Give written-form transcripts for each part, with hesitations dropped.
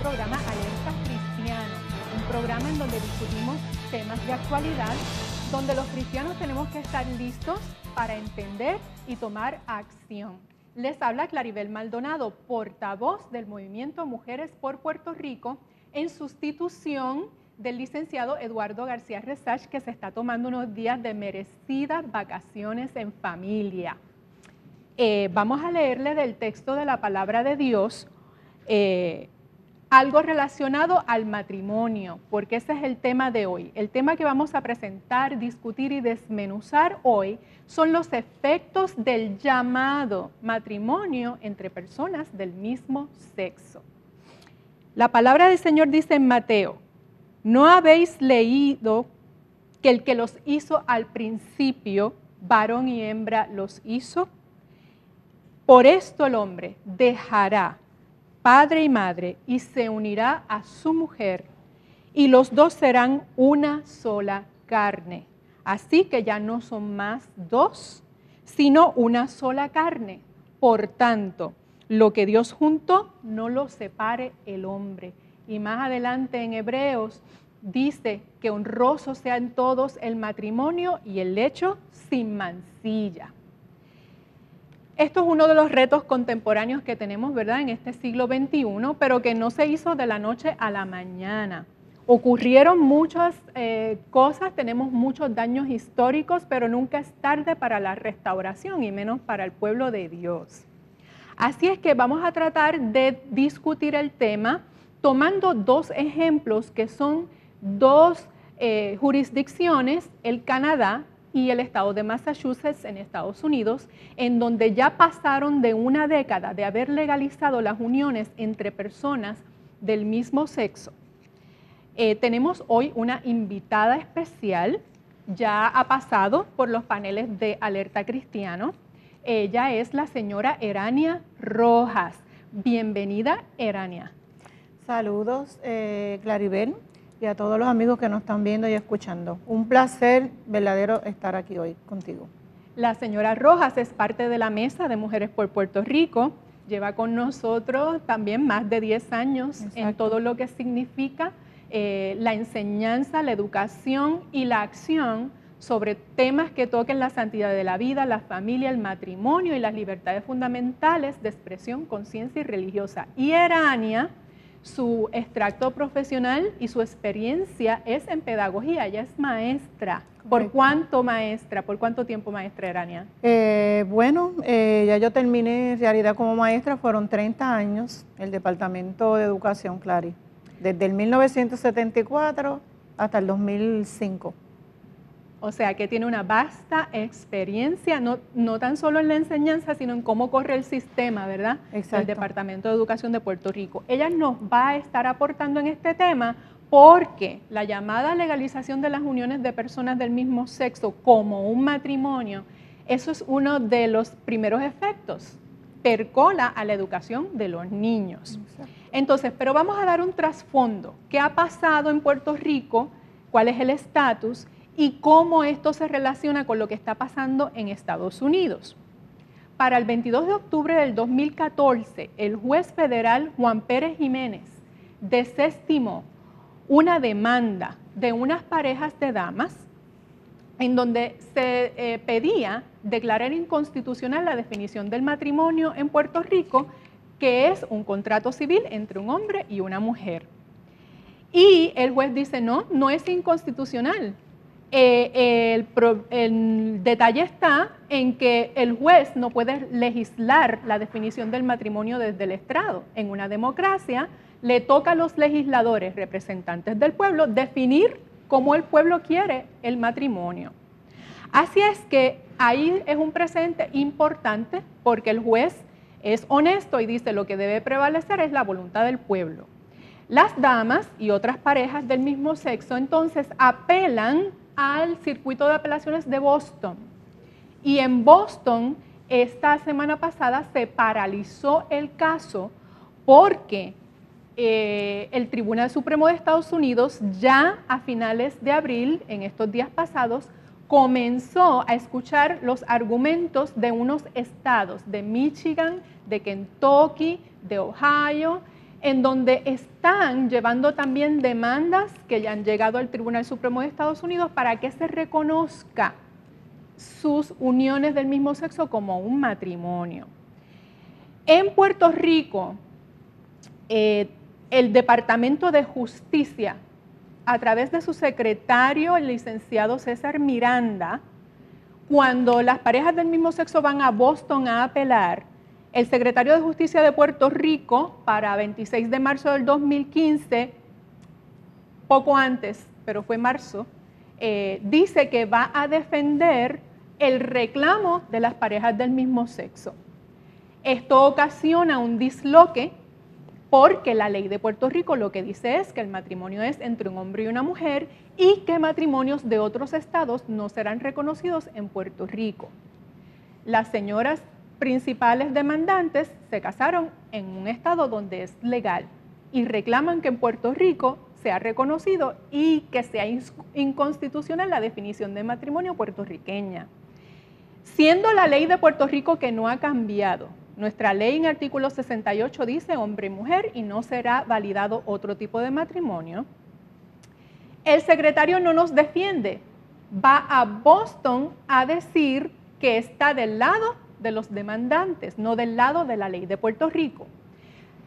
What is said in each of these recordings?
programa Alerta Cristiano, un programa en donde discutimos temas de actualidad, donde los cristianos tenemos que estar listos para entender y tomar acción. Les habla Claribel Maldonado, portavoz del Movimiento Mujeres por Puerto Rico, en sustitución del licenciado Eduardo García Resach, que se está tomando unos días de merecidas vacaciones en familia. Vamos a leerle del texto de la palabra de Dios algo relacionado al matrimonio, porque ese es el tema de hoy. El tema que vamos a presentar, discutir y desmenuzar hoy son los efectos del llamado matrimonio entre personas del mismo sexo. La palabra del Señor dice en Mateo: ¿no habéis leído que el que los hizo al principio, varón y hembra los hizo? Por esto el hombre dejará padre y madre y se unirá a su mujer, y los dos serán una sola carne. Así que ya no son más dos, sino una sola carne. Por tanto, lo que Dios juntó, no lo separe el hombre. Y más adelante en Hebreos dice que honroso sean todos el matrimonio y el lecho sin mancilla. Esto es uno de los retos contemporáneos que tenemos, ¿verdad?, en este siglo XXI, pero que no se hizo de la noche a la mañana. Ocurrieron muchas cosas, tenemos muchos daños históricos, pero nunca es tarde para la restauración y menos para el pueblo de Dios. Así es que vamos a tratar de discutir el tema tomando dos ejemplos que son dos jurisdicciones, el Canadá y el estado de Massachusetts en Estados Unidos, en donde ya pasaron de una década de haber legalizado las uniones entre personas del mismo sexo. Tenemos hoy una invitada especial, ya ha pasado por los paneles de Alerta Cristiano. Ella es la señora Erania Rojas. Bienvenida, Erania. Saludos, Claribel, y a todos los amigos que nos están viendo y escuchando. Un placer verdadero estar aquí hoy contigo. La señora Rojas es parte de la Mesa de Mujeres por Puerto Rico. Lleva con nosotros también más de 10 años. Exacto. En todo lo que significa la enseñanza, la educación y la acción sobre temas que toquen la santidad de la vida, la familia, el matrimonio y las libertades fundamentales de expresión, conciencia y religiosa. Y Erania, su extracto profesional y su experiencia es en pedagogía, ella es maestra. ¿Por cuánto maestra? ¿Por cuánto tiempo maestra, Erania? Ya yo terminé en realidad como maestra, fueron 30 años, el Departamento de Educación, Clary, desde el 1974 hasta el 2005. O sea, que tiene una vasta experiencia, no tan solo en la enseñanza, sino en cómo corre el sistema, ¿verdad? Exacto. El Departamento de Educación de Puerto Rico. Ella nos va a estar aportando en este tema porque la llamada legalización de las uniones de personas del mismo sexo como un matrimonio, eso es uno de los primeros efectos. Percola a la educación de los niños. Exacto. Entonces, pero vamos a dar un trasfondo. ¿Qué ha pasado en Puerto Rico? ¿Cuál es el estatus? Y cómo esto se relaciona con lo que está pasando en Estados Unidos. Para el 22 de octubre del 2014, el juez federal Juan Pérez Jiménez desestimó una demanda de unas parejas de damas en donde se pedía declarar inconstitucional la definición del matrimonio en Puerto Rico, que es un contrato civil entre un hombre y una mujer. Y el juez dice, no es inconstitucional. El detalle está en que el juez no puede legislar la definición del matrimonio desde el estrado. En una democracia le toca a los legisladores, representantes del pueblo, definir cómo el pueblo quiere el matrimonio. Así es que ahí es un precedente importante porque el juez es honesto y dice lo que debe prevalecer es la voluntad del pueblo. Las damas y otras parejas del mismo sexo entonces apelan al circuito de apelaciones de Boston. Y en Boston, esta semana pasada se paralizó el caso porque el Tribunal Supremo de Estados Unidos ya a finales de abril, en estos días pasados, comenzó a escuchar los argumentos de unos estados, de Michigan, de Kentucky, de Ohio, en donde están llevando también demandas que ya han llegado al Tribunal Supremo de Estados Unidos para que se reconozca sus uniones del mismo sexo como un matrimonio. En Puerto Rico, el Departamento de Justicia, a través de su secretario, el licenciado César Miranda, cuando las parejas del mismo sexo van a Boston a apelar, el secretario de Justicia de Puerto Rico, para 26 de marzo del 2015, poco antes, pero fue marzo, dice que va a defender el reclamo de las parejas del mismo sexo. Esto ocasiona un disloque porque la ley de Puerto Rico lo que dice es que el matrimonio es entre un hombre y una mujer y que matrimonios de otros estados no serán reconocidos en Puerto Rico. Las señoras principales demandantes se casaron en un estado donde es legal y reclaman que en Puerto Rico sea reconocido y que sea inconstitucional la definición de matrimonio puertorriqueña. Siendo la ley de Puerto Rico que no ha cambiado, nuestra ley en artículo 68 dice hombre y mujer y no será validado otro tipo de matrimonio. El secretario no nos defiende, va a Boston a decir que está del lado de los demandantes, no del lado de la ley de Puerto Rico.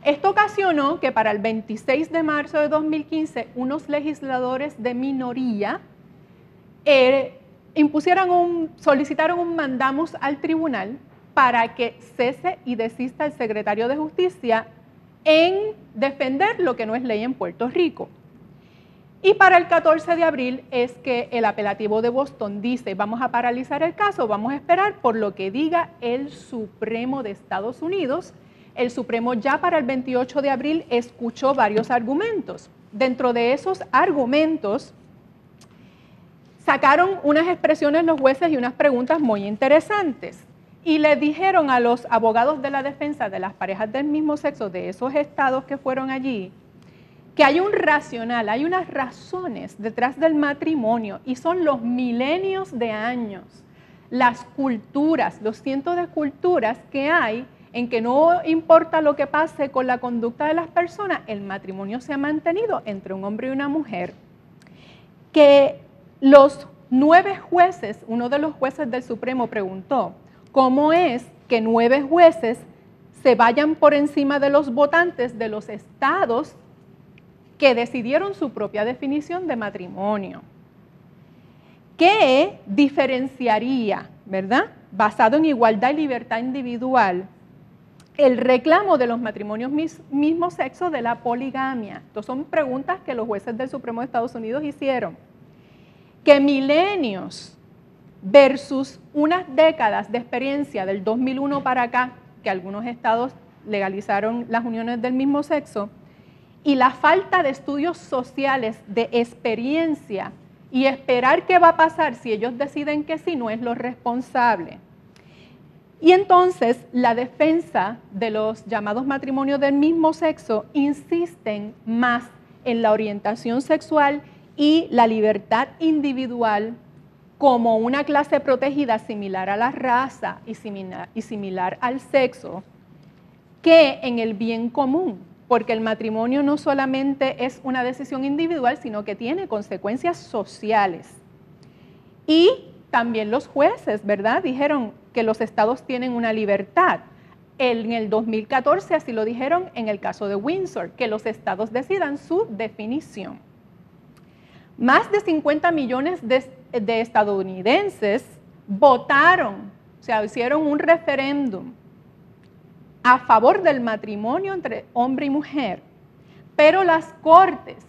Esto ocasionó que para el 26 de marzo de 2015 unos legisladores de minoría solicitaron un mandamus al tribunal para que cese y desista el secretario de Justicia en defender lo que no es ley en Puerto Rico. Y para el 14 de abril es que el apelativo de Boston dice, vamos a paralizar el caso, vamos a esperar por lo que diga el Supremo de Estados Unidos. El Supremo ya para el 28 de abril escuchó varios argumentos. Dentro de esos argumentos sacaron unas expresiones los jueces y unas preguntas muy interesantes. Y le dijeron a los abogados de la defensa de las parejas del mismo sexo de esos estados que fueron allí, que hay un racional, hay unas razones detrás del matrimonio y son los milenios de años, las culturas, los cientos de culturas que hay en que no importa lo que pase con la conducta de las personas, el matrimonio se ha mantenido entre un hombre y una mujer. Que los 9 jueces, uno de los jueces del Supremo preguntó, ¿cómo es que 9 jueces se vayan por encima de los votantes de los estados que decidieron su propia definición de matrimonio? ¿Qué diferenciaría, verdad, basado en igualdad y libertad individual, el reclamo de los matrimonios mismo sexo de la poligamia? Estas son preguntas que los jueces del Supremo de Estados Unidos hicieron. Que milenios versus unas décadas de experiencia del 2001 para acá, que algunos estados legalizaron las uniones del mismo sexo, y la falta de estudios sociales, de experiencia, y esperar qué va a pasar si ellos deciden que sí, no es lo responsable. Y entonces la defensa de los llamados matrimonios del mismo sexo insisten más en la orientación sexual y la libertad individual como una clase protegida similar a la raza y similar al sexo, que en el bien común, porque el matrimonio no solamente es una decisión individual, sino que tiene consecuencias sociales. Y también los jueces, ¿verdad?, dijeron que los estados tienen una libertad. En el 2014 así lo dijeron en el caso de Windsor, que los estados decidan su definición. Más de 50 millones de estadounidenses votaron, o sea, hicieron un referéndum a favor del matrimonio entre hombre y mujer, pero las cortes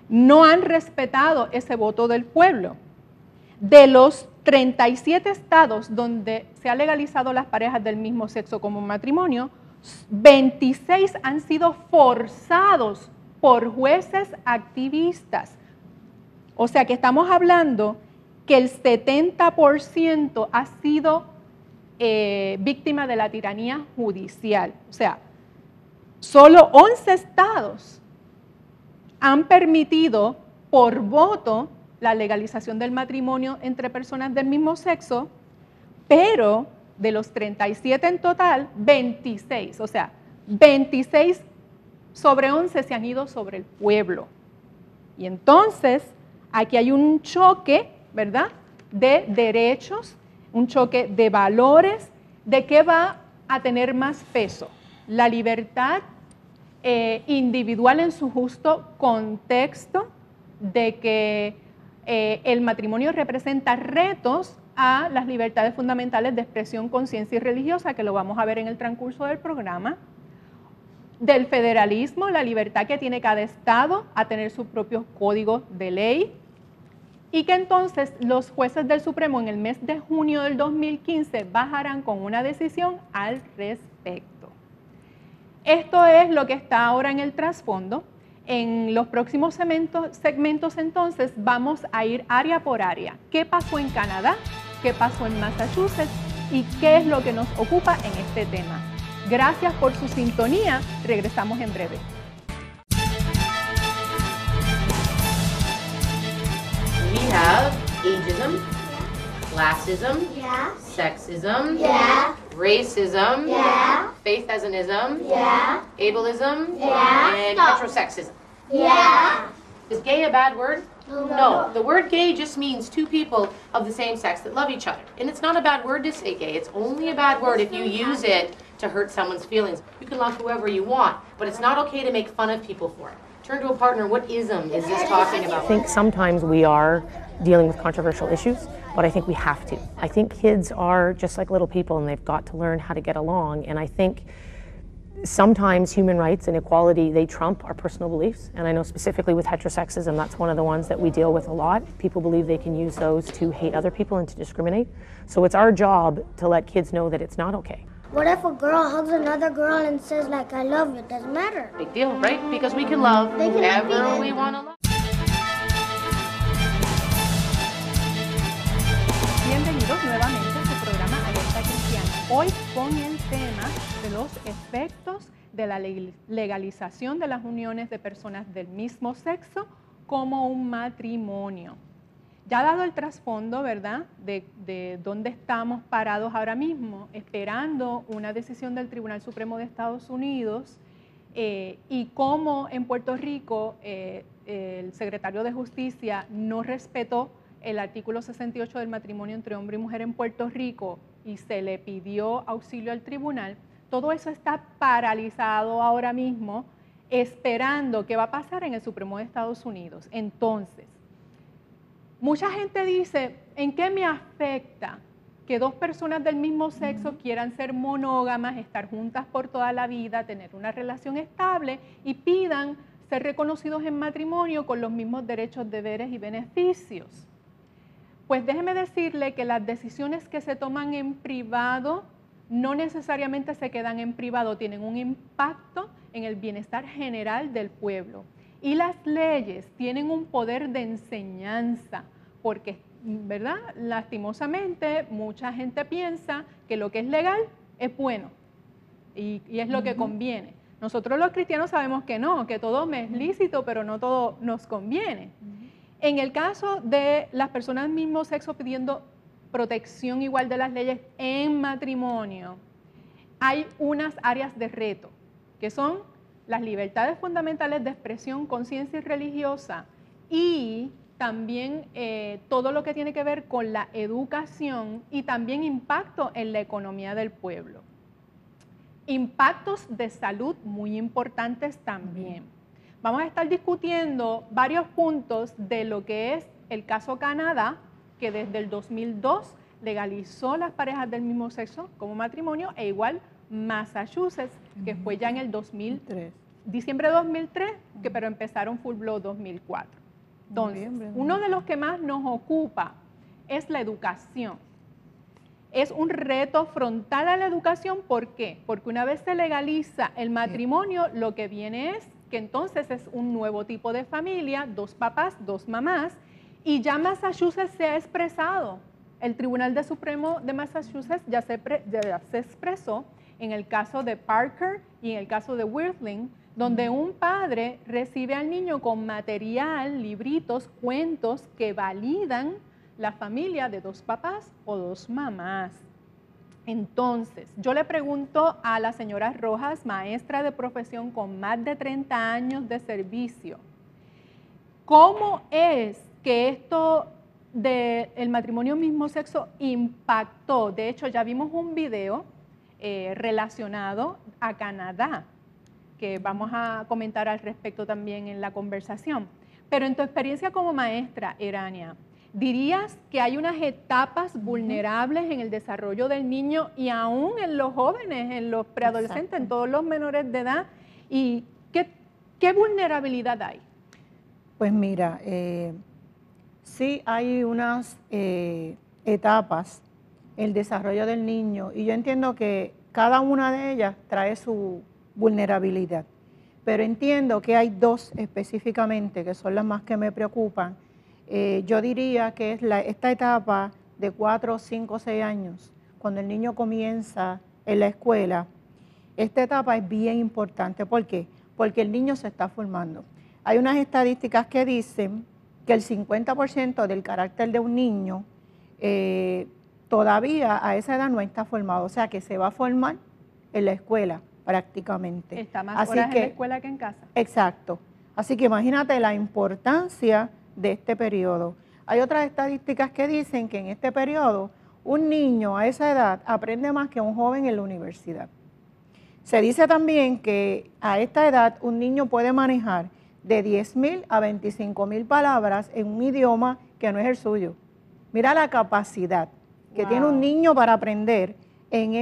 no han respetado ese voto del pueblo. De los 37 estados donde se ha legalizado las parejas del mismo sexo como matrimonio, 26 han sido forzados por jueces activistas. O sea que estamos hablando que el 70% ha sido víctima de la tiranía judicial. O sea, solo 11 estados han permitido por voto la legalización del matrimonio entre personas del mismo sexo, pero de los 37 en total, 26, o sea, 26 sobre 11 se han ido sobre el pueblo. Y entonces, aquí hay un choque, ¿verdad?, de derechos, un choque de valores, de qué va a tener más peso. La libertad individual en su justo contexto de que el matrimonio representa retos a las libertades fundamentales de expresión, conciencia y religiosa, que lo vamos a ver en el transcurso del programa, del federalismo, la libertad que tiene cada estado a tener sus propios códigos de ley, y que entonces los jueces del Supremo en el mes de junio del 2015 bajarán con una decisión al respecto. Esto es lo que está ahora en el trasfondo. En los próximos segmentos entonces vamos a ir área por área. ¿Qué pasó en Canadá? ¿Qué pasó en Massachusetts? ¿Y qué es lo que nos ocupa en este tema? Gracias por su sintonía. Regresamos en breve. We have ageism, classism, sexism, racism, faith as an ism, ableism, and heterosexism. Is gay a bad word? No. The word gay just means two people of the same sex that love each other. And it's not a bad word to say gay. It's only a bad word if you use it to hurt someone's feelings. You can love whoever you want, but it's not okay to make fun of people for it. Turn to a partner, what ism is this talking about? I think sometimes we are dealing with controversial issues, but I think we have to. I think kids are just like little people and they've got to learn how to get along, and I think sometimes human rights and equality, they trump our personal beliefs, and I know specifically with heterosexism, that's one of the ones that we deal with a lot. People believe they can use those to hate other people and to discriminate. So it's our job to let kids know that it's not okay. What if a girl hugs another girl and says, like, I love you? It doesn't matter. Big deal, right? Because we can love They can whoever love we want to love. Bienvenidos nuevamente a su programa Alerta Cristiana. Hoy con el tema de los efectos de la legalización de las uniones de personas del mismo sexo como un matrimonio. Ya dado el trasfondo, ¿verdad?, de dónde estamos parados ahora mismo, esperando una decisión del Tribunal Supremo de Estados Unidos y cómo en Puerto Rico el secretario de Justicia no respetó el artículo 68 del matrimonio entre hombre y mujer en Puerto Rico y se le pidió auxilio al tribunal, todo eso está paralizado ahora mismo, esperando qué va a pasar en el Supremo de Estados Unidos. Entonces, mucha gente dice, ¿en qué me afecta que dos personas del mismo sexo quieran ser monógamas, estar juntas por toda la vida, tener una relación estable y pidan ser reconocidos en matrimonio con los mismos derechos, deberes y beneficios? Pues déjeme decirle que las decisiones que se toman en privado no necesariamente se quedan en privado, tienen un impacto en el bienestar general del pueblo. Y las leyes tienen un poder de enseñanza, porque, ¿verdad?, lastimosamente mucha gente piensa que lo que es legal es bueno y es lo que conviene. Nosotros los cristianos sabemos que no, que todo me es lícito, pero no todo nos conviene. En el caso de las personas del mismo sexo pidiendo protección igual de las leyes en matrimonio, hay unas áreas de reto, que son las libertades fundamentales de expresión, conciencia y religiosa, y también todo lo que tiene que ver con la educación y también impacto en la economía del pueblo. Impactos de salud muy importantes también. Vamos a estar discutiendo varios puntos de lo que es el caso Canadá, que desde el 2002 legalizó las parejas del mismo sexo como matrimonio, e igual Massachusetts, que fue ya en el 2003, diciembre de 2003, pero empezaron full blow 2004. Entonces, uno de los que más nos ocupa es la educación. Es un reto frontal a la educación, ¿por qué? Porque una vez se legaliza el matrimonio, lo que viene es que entonces es un nuevo tipo de familia, dos papás, dos mamás, y ya Massachusetts se ha expresado. El Tribunal de Supremo de Massachusetts ya se expresó en el caso de Parker y en el caso de Wirtling, donde un padre recibe al niño con material, libritos, cuentos que validan la familia de dos papás o dos mamás. Entonces, yo le pregunto a la señora Rojas, maestra de profesión con más de 30 años de servicio, ¿cómo es que esto del matrimonio mismo sexo impactó? De hecho, ya vimos un video relacionado a Canadá, que vamos a comentar al respecto también en la conversación. Pero en tu experiencia como maestra, Erania, ¿dirías que hay unas etapas vulnerables en el desarrollo del niño y aún en los jóvenes, en los preadolescentes, Exacto. en todos los menores de edad? ¿Y qué vulnerabilidad hay? Pues mira, sí hay unas etapas en el desarrollo del niño y yo entiendo que cada una de ellas trae su vulnerabilidad, pero entiendo que hay dos específicamente que son las más que me preocupan. Yo diría que es esta etapa de 4, 5, 6 años, cuando el niño comienza en la escuela. Esta etapa es bien importante. ¿Por qué? Porque el niño se está formando. Hay unas estadísticas que dicen que el 50% del carácter de un niño todavía a esa edad no está formado, o sea que se va a formar en la escuela prácticamente. Está más horas en la escuela que en casa. Exacto. Así que imagínate la importancia de este periodo. Hay otras estadísticas que dicen que en este periodo un niño a esa edad aprende más que un joven en la universidad. Se dice también que a esta edad un niño puede manejar de 10,000 a 25,000 palabras en un idioma que no es el suyo. Mira la capacidad que tiene un niño para aprender en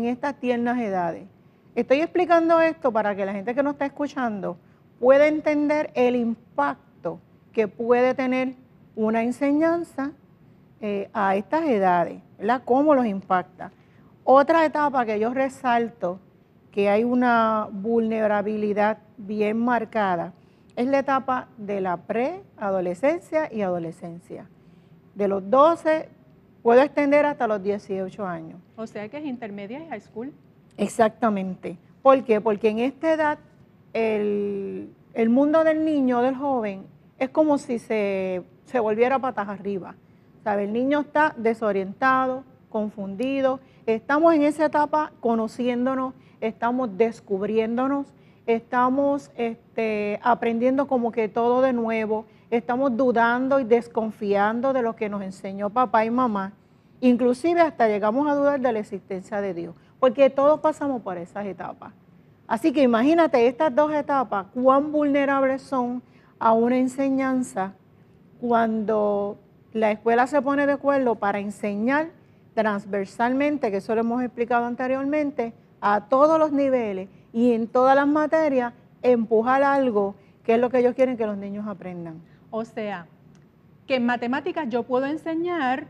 estas tiernas edades. Estoy explicando esto para que la gente que nos está escuchando pueda entender el impacto que puede tener una enseñanza a estas edades, ¿verdad? Cómo los impacta. Otra etapa que yo resalto, que hay una vulnerabilidad bien marcada, es la etapa de la preadolescencia y adolescencia. De los 12, puedo extender hasta los 18 años. O sea que es intermedia y high school. Exactamente. ¿Por qué? Porque en esta edad el mundo del niño, del joven, es como si se volviera patas arriba. ¿Sabe? El niño está desorientado, confundido. Estamos en esa etapa conociéndonos, estamos descubriéndonos, estamos aprendiendo como que todo de nuevo, estamos dudando y desconfiando de lo que nos enseñó papá y mamá. Inclusive hasta llegamos a dudar de la existencia de Dios, porque todos pasamos por esas etapas. Así que imagínate estas dos etapas, cuán vulnerables son a una enseñanza cuando la escuela se pone de acuerdo para enseñar transversalmente, que eso lo hemos explicado anteriormente, a todos los niveles y en todas las materias, empujar algo que es lo que ellos quieren que los niños aprendan. O sea, que en matemáticas yo puedo enseñar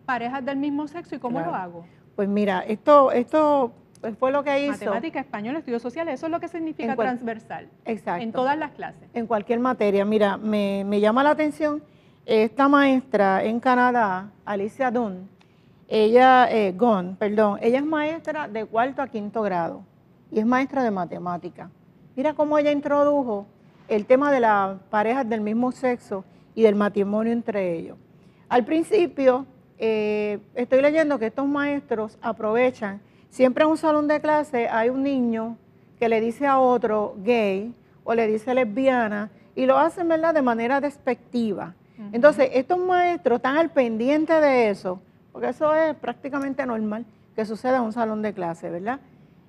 parejas del mismo sexo, ¿y cómo Claro. lo hago? Pues mira, esto fue lo que hizo. Matemática, español, estudios sociales, eso es lo que significa transversal. Exacto. En todas las clases. En cualquier materia. Mira, me llama la atención esta maestra en Canadá, Alicia Dunn, ella es maestra de 4º a 5º grado y es maestra de matemática. Mira cómo ella introdujo el tema de las parejas del mismo sexo y del matrimonio entre ellos. Al principio, estoy leyendo que estos maestros aprovechan, siempre en un salón de clase hay un niño que le dice a otro gay o le dice lesbiana y lo hacen, ¿verdad?, de manera despectiva. Entonces, estos maestros están al pendiente de eso, porque eso es prácticamente normal que suceda en un salón de clase, ¿verdad?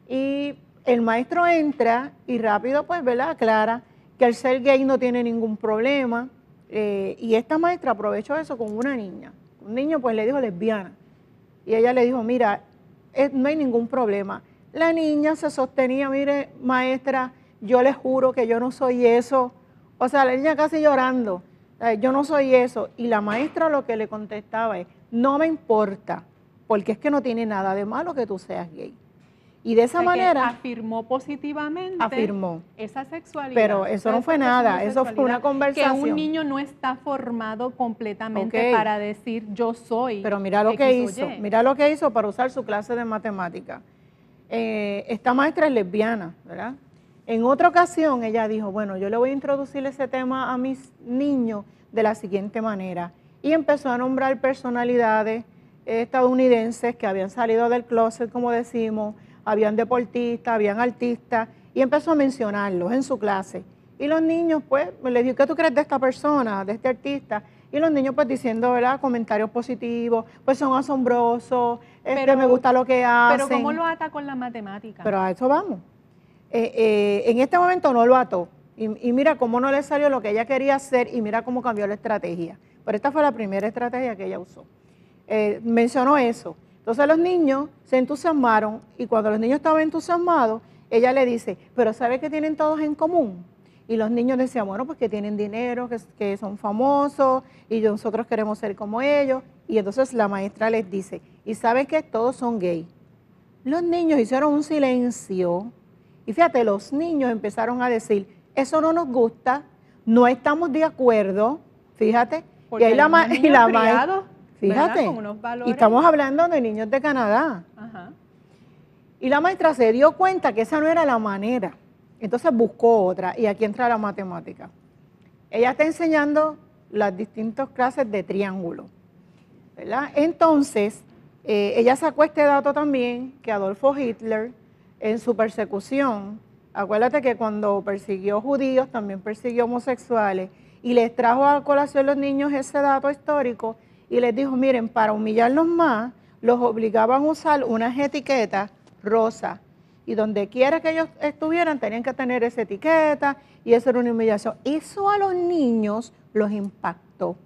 Y el maestro entra y rápido, pues, ¿verdad?, aclara que el ser gay no tiene ningún problema. Y esta maestra aprovechó eso con una niña. Un niño, pues, le dijo lesbiana. Y ella le dijo, mira, no hay ningún problema. La niña se sostenía, mire, maestra, yo le juro que yo no soy eso. O sea, la niña casi llorando. Yo no soy eso. Y la maestra lo que le contestaba es, no me importa, porque es que no tiene nada de malo que tú seas gay. Y de esa manera afirmó positivamente esa sexualidad. Pero eso no fue nada, eso fue una conversación. Que un niño no está formado completamente para decir yo soy. Pero mira lo que hizo, mira lo que hizo para usar su clase de matemática. Esta maestra es lesbiana, ¿verdad? En otra ocasión ella dijo, bueno, yo le voy a introducir ese tema a mis niños de la siguiente manera. Y empezó a nombrar personalidades estadounidenses que habían salido del closet, como decimos, habían deportistas, habían artistas, y empezó a mencionarlos en su clase. Y los niños, pues, le dijo, ¿qué tú crees de esta persona, de este artista? Y los niños, pues, diciendo, ¿verdad?, comentarios positivos, pues son asombrosos, me gusta lo que hacen. Pero ¿cómo lo ata con la matemática? Pero a eso vamos. En este momento no lo ató. Y mira cómo no le salió lo que ella quería hacer y mira cómo cambió la estrategia. Pero esta fue la primera estrategia que ella usó. Mencionó eso. Entonces los niños se entusiasmaron y cuando los niños estaban entusiasmados, ella le dice, pero ¿sabe qué tienen todos en común? Y los niños decían, bueno, pues que tienen dinero, que son famosos y nosotros queremos ser como ellos. Y entonces la maestra les dice, ¿y saben qué? Todos son gay. Los niños hicieron un silencio y fíjate, los niños empezaron a decir, eso no nos gusta, no estamos de acuerdo, fíjate. Porque y ahí la maestra, fíjate, con unos valores. Y estamos hablando de niños de Canadá. Ajá. Y la maestra se dio cuenta que esa no era la manera. Entonces buscó otra y aquí entra la matemática. Ella está enseñando las distintas clases de triángulo, ¿verdad? Entonces, ella sacó este dato también, que Adolfo Hitler, en su persecución, acuérdate que cuando persiguió judíos, también persiguió homosexuales, y les trajo a colación a los niños ese dato histórico, y les dijo, miren, para humillarlos más, los obligaban a usar unas etiquetas rosas, y donde quiera que ellos estuvieran tenían que tener esa etiqueta y eso era una humillación. Eso a los niños los impactó,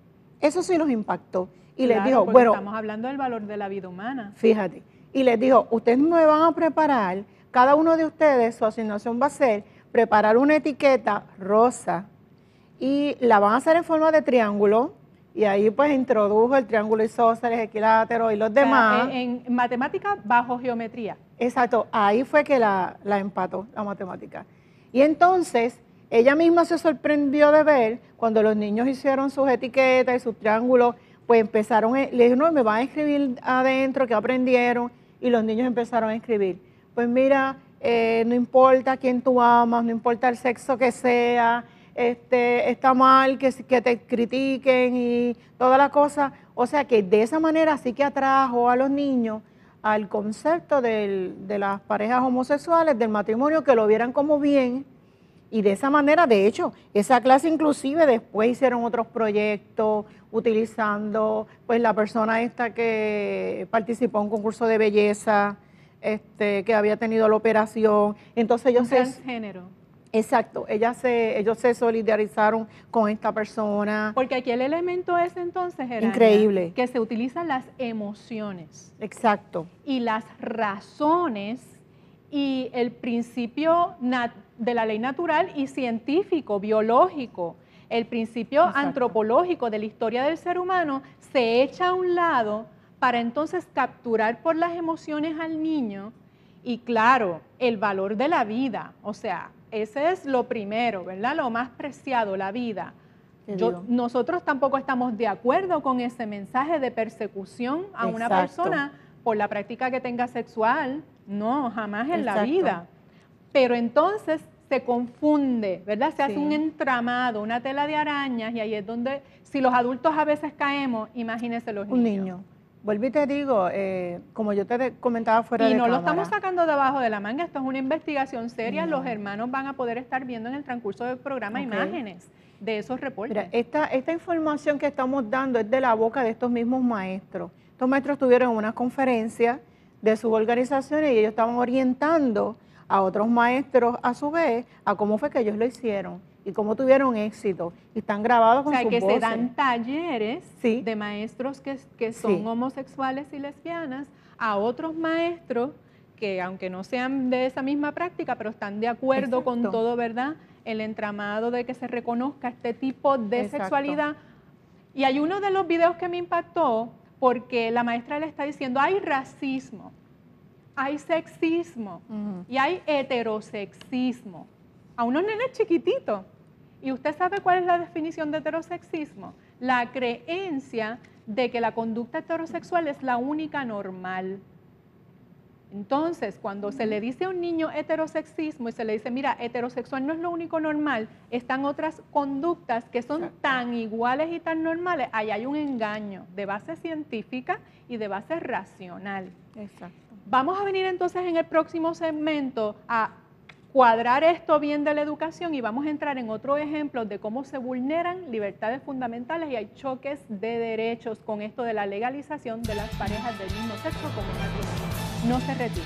eso sí los impactó. Y les dijo, bueno, estamos hablando del valor de la vida humana. Fíjate, y les dijo, ustedes me van a preparar, cada uno de ustedes, su asignación va a ser preparar una etiqueta rosa y la van a hacer en forma de triángulo. Y ahí pues introdujo el triángulo isósceles, equilátero y los demás. En matemática bajo geometría. Exacto, ahí fue que la empató, la matemática. Y entonces, ella misma se sorprendió de ver, cuando los niños hicieron sus etiquetas y sus triángulos, pues empezaron, le dijeron, no, me van a escribir adentro, ¿qué aprendieron? Y los niños empezaron a escribir. Pues mira, no importa quién tú amas, no importa el sexo que sea, está mal que te critiquen y toda la cosa. O sea que de esa manera sí que atrajo a los niños al concepto de las parejas homosexuales, del matrimonio, que lo vieran como bien. Y de esa manera, de hecho, esa clase inclusive después hicieron otros proyectos utilizando pues la persona esta que participó en un concurso de belleza, que había tenido la operación. Entonces ellos transgénero. Exacto, ellos se solidarizaron con esta persona. Porque aquí el elemento es entonces, Gerania, increíble, que se utilizan las emociones. Exacto. Y las razones y el principio de la ley natural y científico, biológico, el principio antropológico de la historia del ser humano se echa a un lado para entonces capturar por las emociones al niño y claro, el valor de la vida, o sea, ese es lo primero, ¿verdad? Lo más preciado, la vida. Nosotros tampoco estamos de acuerdo con ese mensaje de persecución a una persona por la práctica que tenga sexual. No, jamás en la vida. Pero entonces se confunde, ¿verdad? Se hace un entramado, una tela de arañas y ahí es donde, si los adultos a veces caemos, imagínense los niños. Un niño. Vuelvo y te digo, como yo te comentaba fuera de cámara. Y no lo estamos sacando debajo de la manga, esto es una investigación seria, los hermanos van a poder estar viendo en el transcurso del programa imágenes de esos reportes. Mira, esta información que estamos dando es de la boca de estos mismos maestros. Estos maestros tuvieron una conferencia de sus organizaciones y ellos estaban orientando a otros maestros a su vez a cómo fue que ellos lo hicieron y cómo tuvieron éxito. Y están grabados con sus voces. O sea, que se dan talleres de maestros que son homosexuales y lesbianas a otros maestros que, aunque no sean de esa misma práctica, pero están de acuerdo con todo, ¿verdad? El entramado de que se reconozca este tipo de sexualidad. Y hay uno de los videos que me impactó porque la maestra le está diciendo, hay racismo, hay sexismo y hay heterosexismo. A unos nenes chiquititos. ¿Y usted sabe cuál es la definición de heterosexismo? La creencia de que la conducta heterosexual es la única normal. Entonces, cuando se le dice a un niño heterosexismo y se le dice, mira, heterosexual no es lo único normal, están otras conductas que son tan iguales y tan normales, ahí hay un engaño de base científica y de base racional. Exacto. Vamos a venir entonces en el próximo segmento a cuadrar esto bien de la educación y vamos a entrar en otro ejemplo de cómo se vulneran libertades fundamentales y hay choques de derechos con esto de la legalización de las parejas del mismo sexo como matrimonio. No se retire.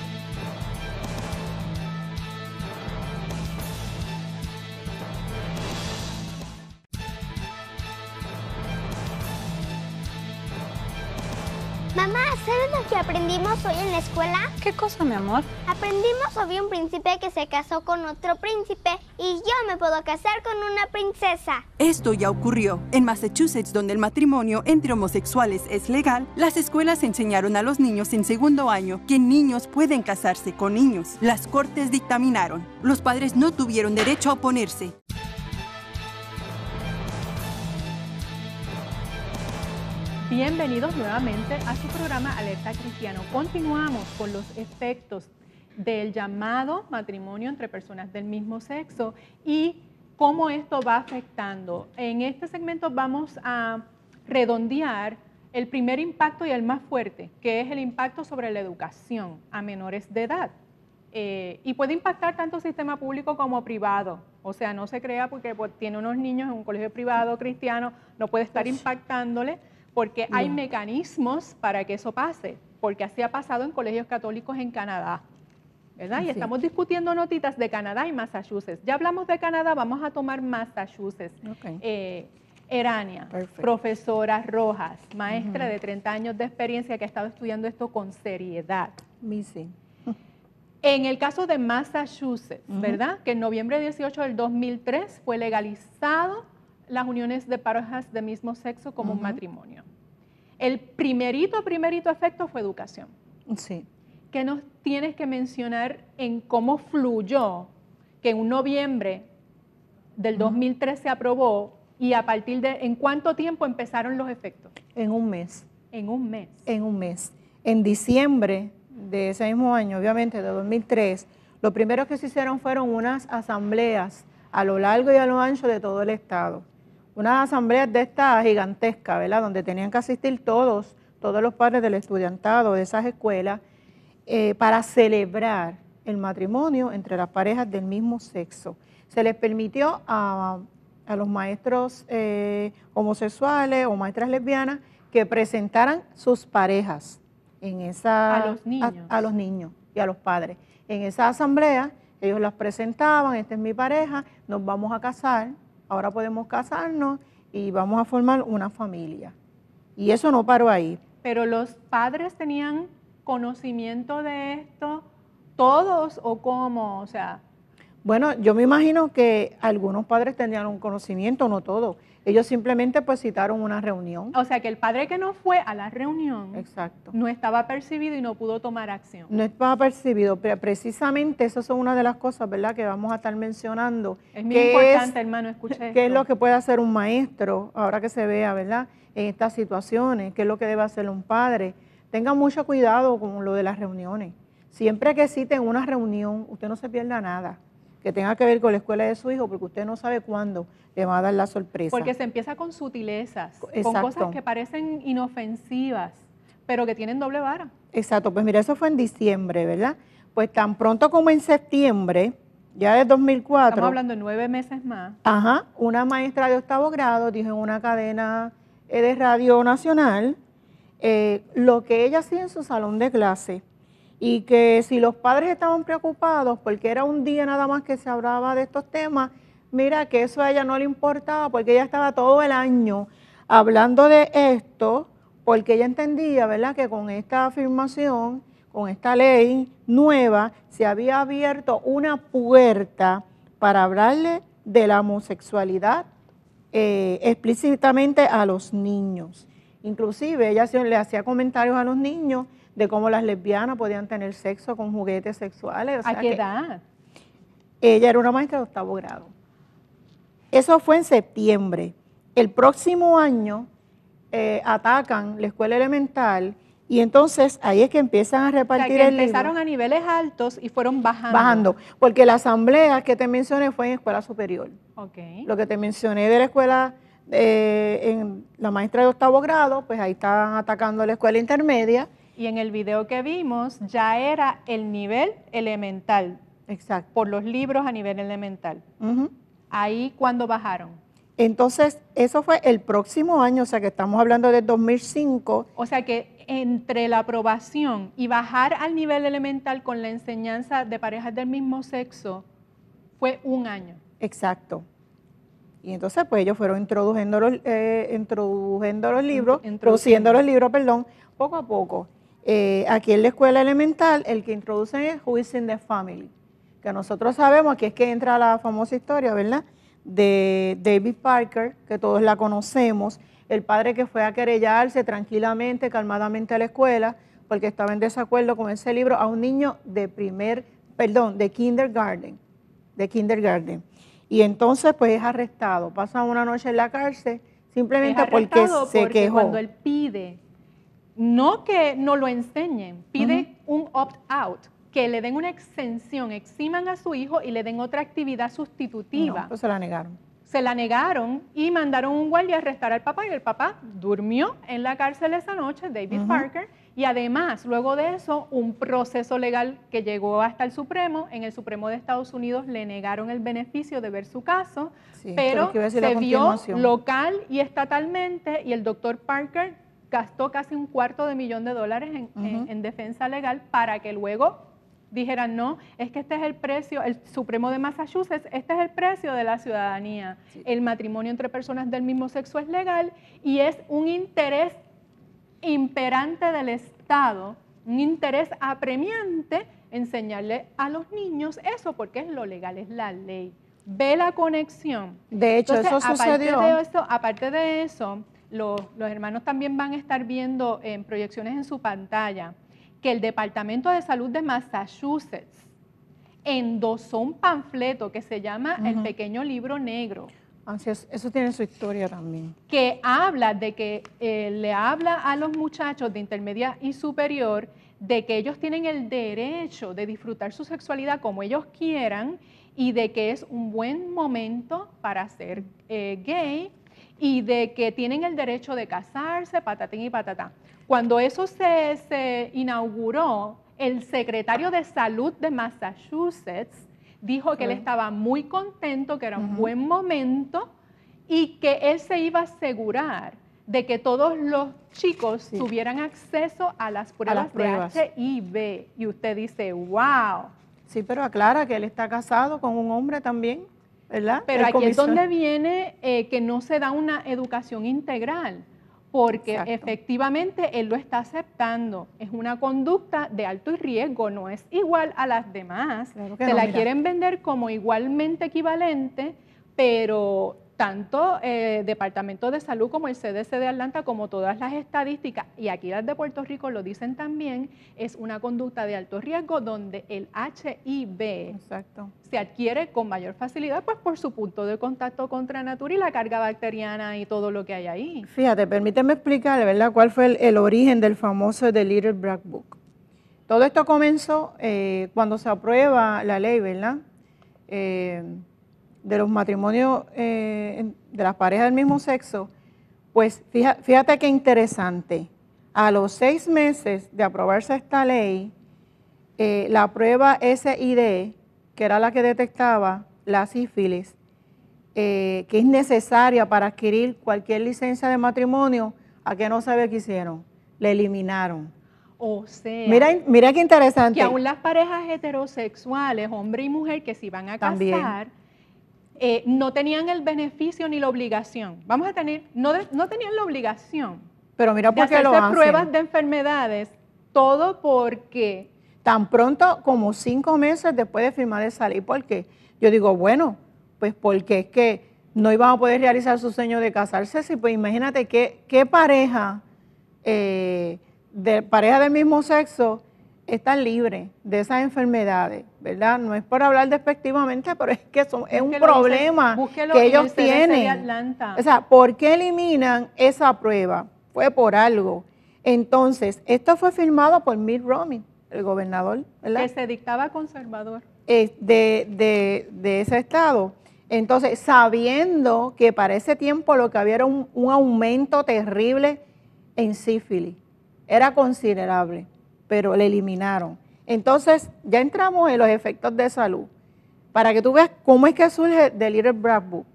Mamá, ¿sabes lo que aprendimos hoy en la escuela? ¿Qué cosa, mi amor? Aprendimos sobre un príncipe que se casó con otro príncipe y yo me puedo casar con una princesa. Esto ya ocurrió. En Massachusetts, donde el matrimonio entre homosexuales es legal, las escuelas enseñaron a los niños en segundo año que niños pueden casarse con niños. Las cortes dictaminaron. Los padres no tuvieron derecho a oponerse. Bienvenidos nuevamente a su programa Alerta Cristiano. Continuamos con los efectos del llamado matrimonio entre personas del mismo sexo y cómo esto va afectando. En este segmento vamos a redondear el primer impacto y el más fuerte, que es el impacto sobre la educación a menores de edad. Y puede impactar tanto sistema público como privado. O sea, no se crea porque tiene unos niños en un colegio privado cristiano, no puede estar impactándole, porque hay mecanismos para que eso pase, porque así ha pasado en colegios católicos en Canadá, ¿verdad? Y estamos discutiendo notitas de Canadá y Massachusetts. Ya hablamos de Canadá, vamos a tomar Massachusetts. Erania, profesora Rojas, maestra de 30 años de experiencia que ha estado estudiando esto con seriedad. Sí. En el caso de Massachusetts, ¿verdad? Que en noviembre 18 del 2003 fue legalizado las uniones de parejas de mismo sexo como un matrimonio. El primerito efecto fue educación. Sí. ¿Qué nos tienes que mencionar en cómo fluyó que en noviembre del 2003 se aprobó y a partir de, ¿en cuánto tiempo empezaron los efectos? En un mes. En un mes. En un mes. En diciembre de ese mismo año, obviamente de 2003, lo primero que se hicieron fueron unas asambleas a lo largo y a lo ancho de todo el estado. Unas asambleas de esta gigantesca, ¿verdad? Donde tenían que asistir todos los padres del estudiantado de esas escuelas para celebrar el matrimonio entre las parejas del mismo sexo. Se les permitió a los maestros homosexuales o maestras lesbianas que presentaran sus parejas en esa, a los niños. A los niños y a los padres. En esa asamblea ellos las presentaban, esta es mi pareja, nos vamos a casar. Ahora podemos casarnos y vamos a formar una familia. Y eso no paró ahí. Pero los padres tenían conocimiento de esto, todos o cómo, o sea. Bueno, yo me imagino que algunos padres tenían un conocimiento, no todos. Ellos simplemente pues citaron una reunión. O sea que el padre que no fue a la reunión Exacto. no estaba percibido y no pudo tomar acción. No estaba percibido, pero precisamente esas son una de las cosas, ¿verdad?, que vamos a estar mencionando. Es muy importante, hermano, escuche esto. ¿Qué es lo que puede hacer un maestro ahora que se vea, ¿verdad?, en estas situaciones? ¿Qué es lo que debe hacer un padre? Tengan mucho cuidado con lo de las reuniones. Siempre que citen una reunión, usted no se pierda nada que tenga que ver con la escuela de su hijo, porque usted no sabe cuándo le va a dar la sorpresa. Porque se empieza con sutilezas, Exacto. con cosas que parecen inofensivas, pero que tienen doble vara. Exacto, pues mira, eso fue en diciembre, ¿verdad? Pues tan pronto como en septiembre, ya de 2004. Estamos hablando de 9 meses más. Ajá, una maestra de 8º grado dijo en una cadena de radio nacional lo que ella hacía en su salón de clase. Y que si los padres estaban preocupados porque era un día nada más que se hablaba de estos temas, mira que eso a ella no le importaba porque ella estaba todo el año hablando de esto, porque ella entendía, ¿verdad?, que con esta afirmación, con esta ley nueva, se había abierto una puerta para hablarle de la homosexualidad explícitamente a los niños. Inclusive ella le hacía comentarios a los niños de cómo las lesbianas podían tener sexo con juguetes sexuales. O sea, ¿A qué edad? Ella era una maestra de 8º grado. Eso fue en septiembre. El próximo año atacan la escuela elemental Y entonces ahí es que empiezan a O sea, repartir que el libro. empezaron a niveles altos y fueron bajando. Bajando, porque la asamblea que te mencioné fue en escuela superior. Ok. Lo que te mencioné de la escuela, en la maestra de 8º grado, pues ahí estaban atacando la escuela intermedia. Y en el video que vimos ya era el nivel elemental, Exacto. por los libros a nivel elemental. Ujú. Ahí, ¿cuándo bajaron? Entonces, eso fue el próximo año, o sea que estamos hablando del 2005. O sea que entre la aprobación y bajar al nivel elemental con la enseñanza de parejas del mismo sexo fue un año. Exacto. Y entonces, pues ellos fueron introduciendo los libros, poco a poco. Aquí en la escuela elemental, el que introducen es Who is in the Family, que nosotros sabemos que es que entra la famosa historia, ¿verdad?, de David Parker, que todos la conocemos, el padre que fue a querellarse tranquilamente, calmadamente a la escuela, porque estaba en desacuerdo con ese libro a un niño de kindergarten. Y entonces, pues es arrestado, pasa una noche en la cárcel, simplemente porque se quejó. Cuando él pide, no que no lo enseñen, pide un opt-out, que le den una exención, eximan a su hijo y le den otra actividad sustitutiva. No, pues se la negaron. Se la negaron y mandaron un guardia a arrestar al papá, y el papá durmió en la cárcel esa noche, David Parker, y además, luego de eso, un proceso legal que llegó hasta el Supremo. En el Supremo de Estados Unidos le negaron el beneficio de ver su caso, Sí, pero que iba a decir se a vio continuación. local y estatalmente, y el doctor Parker gastó casi $250,000 en defensa legal para que luego dijeran, no, es que este es el precio, el Supremo de Massachusetts, este es el precio de la ciudadanía. Sí. El matrimonio entre personas del mismo sexo es legal y es un interés imperante del Estado, un interés apremiante enseñarle a los niños eso, porque es lo legal, es la ley. Ve la conexión. De hecho, entonces, eso sucedió. Aparte de eso, los hermanos también van a estar viendo en proyecciones en su pantalla que el Departamento de Salud de Massachusetts endosó un panfleto que se llama El Pequeño Libro Negro. Así es, eso tiene su historia también. Que habla de que le habla a los muchachos de intermedia y superior de que ellos tienen el derecho de disfrutar su sexualidad como ellos quieran y de que es un buen momento para ser gay y de que tienen el derecho de casarse, patatín y patatá. Cuando eso se inauguró, el secretario de Salud de Massachusetts dijo que él estaba muy contento, que era un buen momento y que él se iba a asegurar de que todos los chicos tuvieran acceso a las pruebas de HIV. Y usted dice, wow. Sí, pero aclara que él está casado con un hombre también, ¿verdad? Pero aquí es donde viene que no se da una educación integral, porque efectivamente él lo está aceptando. Es una conducta de alto riesgo, no es igual a las demás. Claro que se no, la mira. quieren vender como igualmente equivalente, pero tanto Departamento de Salud como el CDC de Atlanta, como todas las estadísticas, y aquí las de Puerto Rico lo dicen también, es una conducta de alto riesgo donde el HIV se adquiere con mayor facilidad, pues por su punto de contacto contra la natura y la carga bacteriana y todo lo que hay ahí. Fíjate, permíteme explicarle, ¿verdad?, cuál fue el origen del famoso The Little Black Book. Todo esto comenzó cuando se aprueba la ley, ¿verdad?, de los matrimonios de las parejas del mismo sexo. Pues fíjate qué interesante. A los 6 meses de aprobarse esta ley, la prueba SID, que era la que detectaba la sífilis, que es necesaria para adquirir cualquier licencia de matrimonio, ¿a qué no sabe qué hicieron? La eliminaron. O sea, mira qué interesante. Que aún las parejas heterosexuales, hombre y mujer, que se iban a casar, no tenían el beneficio ni la obligación. Vamos a tener, no tenían la obligación. Pero mira por qué lo hacen. Pruebas de enfermedades, todo porque tan pronto como 5 meses después de firmar esa ley. ¿Por qué? Yo digo, bueno, pues porque es que no iban a poder realizar su sueño de casarse. Sí, pues imagínate qué pareja, pareja del mismo sexo, están libres de esas enfermedades, ¿verdad? No es por hablar despectivamente, pero es que es un problema que ellos tienen. O sea, ¿por qué eliminan esa prueba? Fue por algo. Entonces, esto fue firmado por Mitt Romney, el gobernador, ¿verdad? Que se dictaba conservador. De ese estado. Entonces, sabiendo que para ese tiempo lo que había era un aumento terrible en sífilis, era considerable, pero le eliminaron. Entonces, ya entramos en los efectos de salud, para que tú veas cómo es que surge The Little Black Book.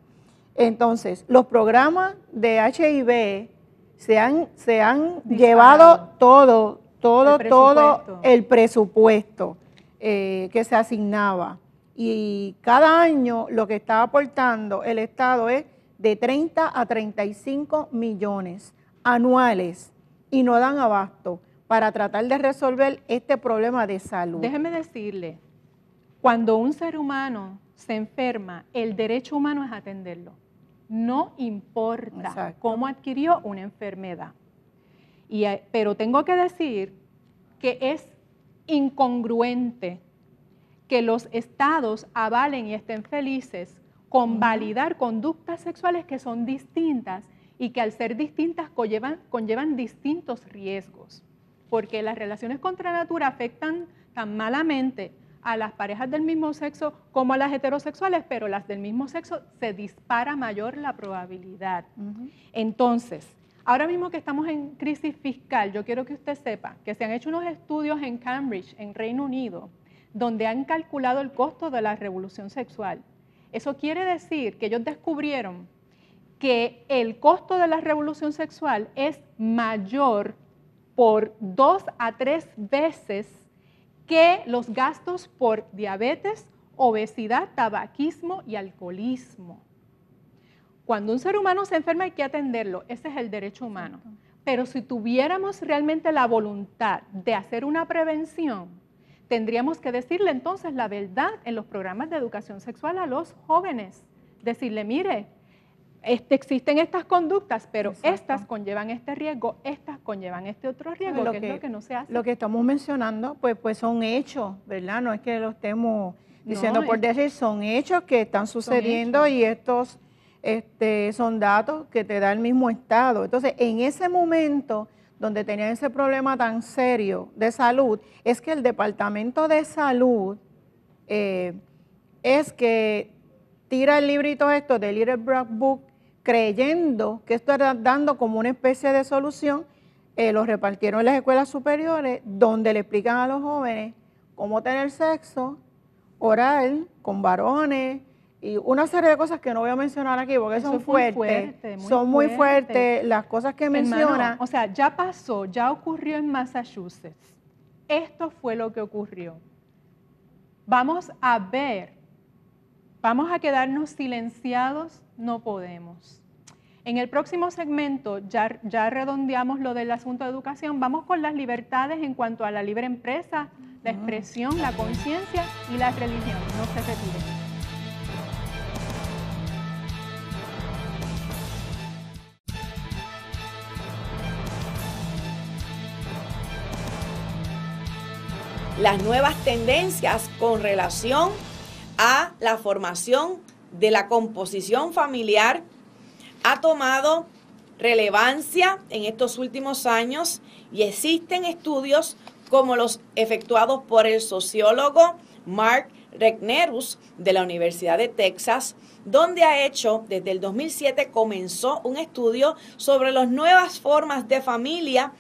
Entonces, los programas de HIV se han llevado todo el presupuesto que se asignaba. Y cada año lo que está aportando el Estado es de 30 a 35 millones anuales y no dan abasto para tratar de resolver este problema de salud. Déjeme decirle, cuando un ser humano se enferma, el derecho humano es atenderlo. No importa Exacto. cómo adquirió una enfermedad. Pero tengo que decir que es incongruente que los estados avalen y estén felices con validar conductas sexuales que son distintas y que al ser distintas conllevan distintos riesgos, porque las relaciones contra natura afectan tan malamente a las parejas del mismo sexo como a las heterosexuales, pero las del mismo sexo se dispara mayor la probabilidad. Entonces, ahora mismo que estamos en crisis fiscal, yo quiero que usted sepa que se han hecho unos estudios en Cambridge, en Reino Unido, donde han calculado el costo de la revolución sexual. Eso quiere decir que ellos descubrieron que el costo de la revolución sexual es mayor por 2 a 3 veces que los gastos por diabetes, obesidad, tabaquismo y alcoholismo. Cuando un ser humano se enferma hay que atenderlo, ese es el derecho humano. Pero si tuviéramos realmente la voluntad de hacer una prevención, tendríamos que decirle entonces la verdad en los programas de educación sexual a los jóvenes. Decirle, mire, existen estas conductas, pero estas conllevan este riesgo, estas conllevan este otro riesgo, que es lo que no se hace. Lo que estamos mencionando, pues son hechos, ¿verdad? No es que lo estemos diciendo por decir, son hechos que están sucediendo y estos son datos que te da el mismo Estado. Entonces, en ese momento donde tenían ese problema tan serio de salud, es que el Departamento de Salud es que tira el librito esto de Little Black Book, creyendo que esto era dando como una especie de solución, lo repartieron en las escuelas superiores, donde le explican a los jóvenes cómo tener sexo oral con varones, y una serie de cosas que no voy a mencionar aquí porque son fuertes, son muy fuertes las cosas que menciona. O sea, ya pasó, ya ocurrió en Massachusetts. Esto fue lo que ocurrió. Vamos a ver, vamos a quedarnos silenciados, no podemos. En el próximo segmento ya redondeamos lo del asunto de educación, vamos con las libertades en cuanto a la libre empresa, la expresión, la conciencia y la religión. No se retiren. Las nuevas tendencias con relación a la formación de la composición familiar ha tomado relevancia en estos últimos años y existen estudios como los efectuados por el sociólogo Mark Regnerus de la Universidad de Texas, donde desde el 2007 comenzó un estudio sobre las nuevas formas de familia,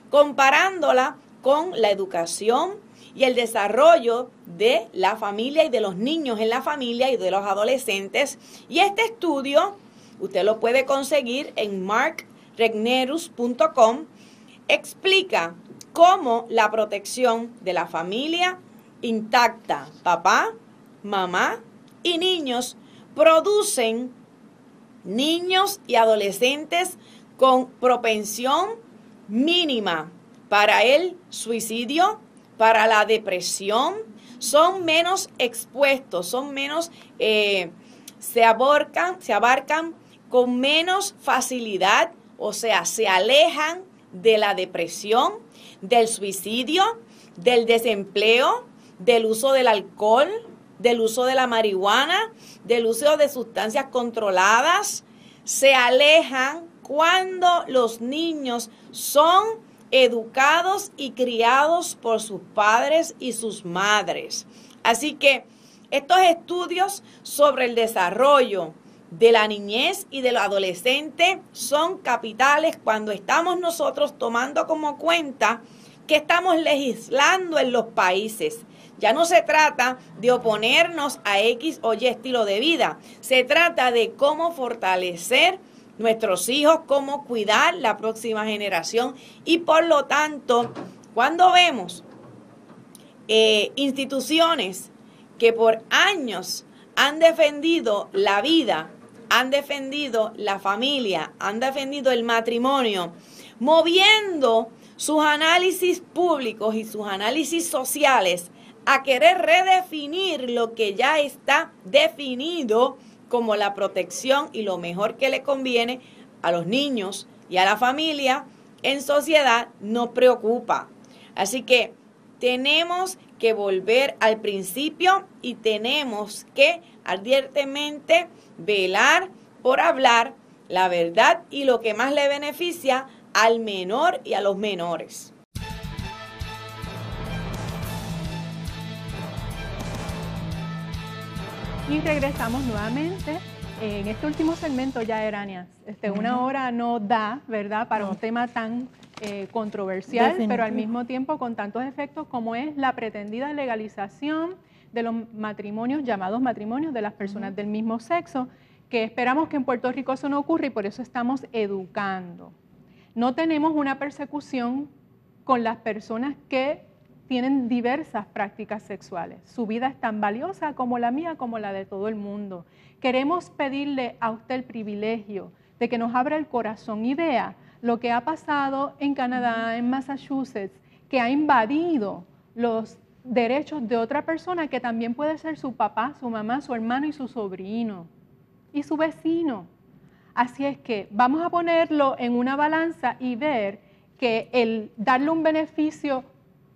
comparándola con la educación y el desarrollo de la familia y de los niños en la familia y de los adolescentes. Y este estudio, usted lo puede conseguir en markregnerus.com, explica cómo la protección de la familia intacta, papá, mamá y niños, producen niños y adolescentes con propensión mínima para el suicidio, para la depresión, son menos expuestos, son menos, se abarcan con menos facilidad, o sea, se alejan de la depresión, del suicidio, del desempleo, del uso del alcohol, del uso de la marihuana, del uso de sustancias controladas. Se alejan cuando los niños son educados y criados por sus padres y sus madres. Así que estos estudios sobre el desarrollo de la niñez y del adolescente son capitales cuando estamos nosotros tomando como cuenta que estamos legislando en los países. Ya no se trata de oponernos a X o Y estilo de vida, se trata de cómo fortalecer nuestros hijos, cómo cuidar la próxima generación y por lo tanto, cuando vemos instituciones que por años han defendido la vida, han defendido la familia, han defendido el matrimonio, moviendo sus análisis públicos y sus análisis sociales a querer redefinir lo que ya está definido como la protección y lo mejor que le conviene a los niños y a la familia en sociedad, nos preocupa. Así que tenemos que volver al principio y tenemos que ardientemente velar por hablar la verdad y lo que más le beneficia al menor y a los menores. Y regresamos nuevamente. En este último segmento ya, Erania, una hora no da, ¿verdad?, para un tema tan controversial, Definitivo. pero al mismo tiempo con tantos efectos como es la pretendida legalización de los matrimonios, llamados matrimonios de las personas del mismo sexo, que esperamos que en Puerto Rico eso no ocurra y por eso estamos educando. No tenemos una persecución con las personas que tienen diversas prácticas sexuales. Su vida es tan valiosa como la mía, como la de todo el mundo. Queremos pedirle a usted el privilegio de que nos abra el corazón y vea lo que ha pasado en Canadá, en Massachusetts, que ha invadido los derechos de otra persona que también puede ser su papá, su mamá, su hermano y su sobrino y su vecino. Así es que vamos a ponerlo en una balanza y ver que el darle un beneficio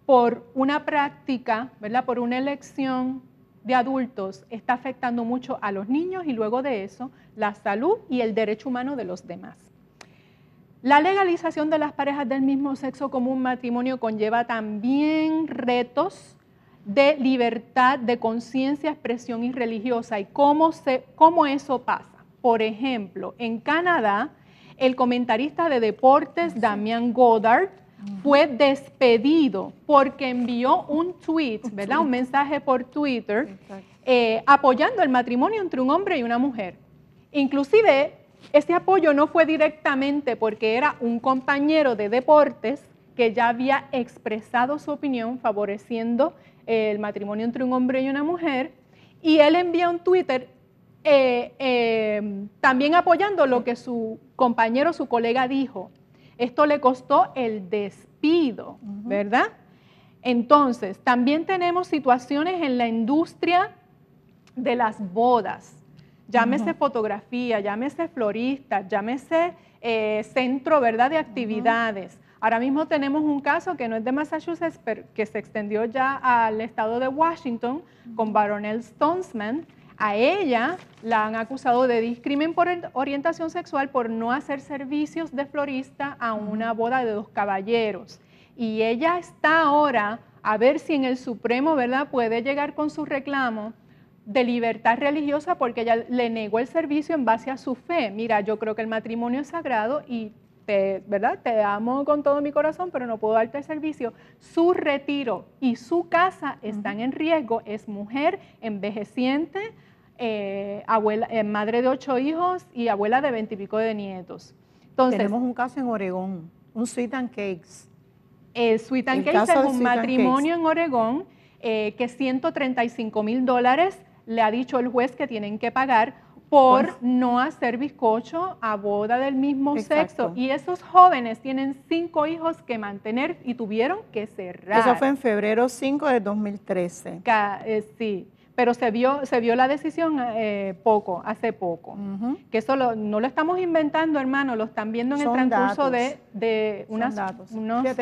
por una práctica, ¿verdad?, por una elección de adultos, está afectando mucho a los niños y luego de eso la salud y el derecho humano de los demás. La legalización de las parejas del mismo sexo como un matrimonio conlleva también retos de libertad, de conciencia, expresión y religiosa. ¿Y cómo eso pasa? Por ejemplo, en Canadá, el comentarista de deportes Damian Goddard fue despedido porque envió un tweet, ¿verdad?, un mensaje por Twitter apoyando el matrimonio entre un hombre y una mujer. Inclusive, ese apoyo no fue directamente porque era un compañero de deportes que ya había expresado su opinión favoreciendo el matrimonio entre un hombre y una mujer, y él envía un Twitter también apoyando lo que su compañero, su colega dijo. Esto le costó el despido, ¿verdad? Entonces, también tenemos situaciones en la industria de las bodas. Llámese fotografía, llámese florista, llámese centro, ¿verdad?, de actividades. Ahora mismo tenemos un caso que no es de Massachusetts, pero que se extendió ya al estado de Washington con Baronelle Stonesman. A ella la han acusado de discrimen por orientación sexual por no hacer servicios de florista a una boda de 2 caballeros. Y ella está ahora a ver si en el Supremo, ¿verdad?, puede llegar con su reclamo de libertad religiosa porque ella le negó el servicio en base a su fe. Mira, yo creo que el matrimonio es sagrado y ¿verdad?, te amo con todo mi corazón, pero no puedo darte el servicio. Su retiro y su casa están en riesgo. Es mujer envejeciente, abuela, madre de 8 hijos y abuela de 20 y pico de nietos. Entonces, tenemos un caso en Oregón, un Sweet and Cakes. El Sweet and Cakes es un matrimonio en Oregón que $135,000 le ha dicho el juez que tienen que pagar por no hacer bizcocho a boda del mismo sexo. Y esos jóvenes tienen 5 hijos que mantener y tuvieron que cerrar. Eso fue en febrero 5 de 2013. Sí, pero se vio la decisión hace poco. Que eso no lo estamos inventando, hermano, lo están viendo en el transcurso de unas